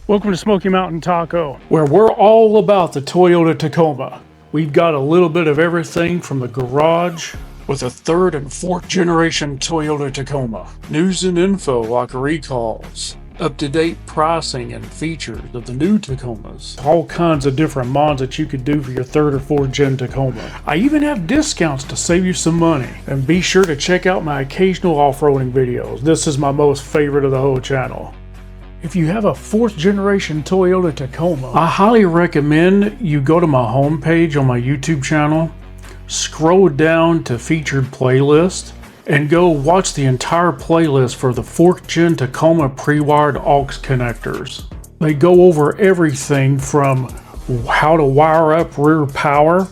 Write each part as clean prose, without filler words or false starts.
Welcome to Smoky Mountain Taco, where we're all about the Toyota Tacoma. We've got a little bit of everything from the garage with a third and fourth generation Toyota Tacoma. News and info like recalls, up-to-date pricing and features of the new Tacomas. All kinds of different mods that you could do for your third or fourth gen Tacoma. I even have discounts to save you some money. And be sure to check out my occasional off-roading videos. This is my most favorite of the whole channel. If you have a fourth generation Toyota Tacoma, I highly recommend you go to my homepage on my YouTube channel, scroll down to featured playlist, and go watch the entire playlist for the fourth gen Tacoma pre-wired aux connectors. They go over everything from how to wire up rear power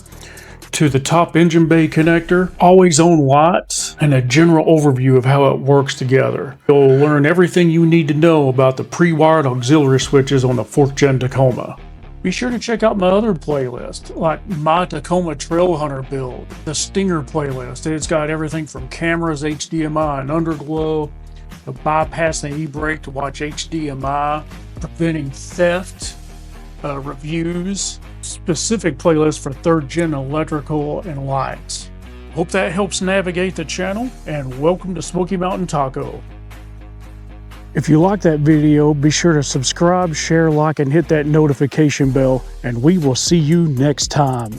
to the top engine bay connector, always on lights, and a general overview of how it works together. You'll learn everything you need to know about the pre-wired auxiliary switches on the 4th gen Tacoma. Be sure to check out my other playlist, like my Tacoma Trailhunter build, the Stinger playlist. It's got everything from cameras, HDMI, and underglow, to bypassing e-brake to watch HDMI, preventing theft, reviews, specific playlist for 3rd gen electrical and lights. Hope that helps navigate the channel, and welcome to Smoky Mountain Taco. If you like that video, be sure to subscribe, share, like, and hit that notification bell, and we will see you next time.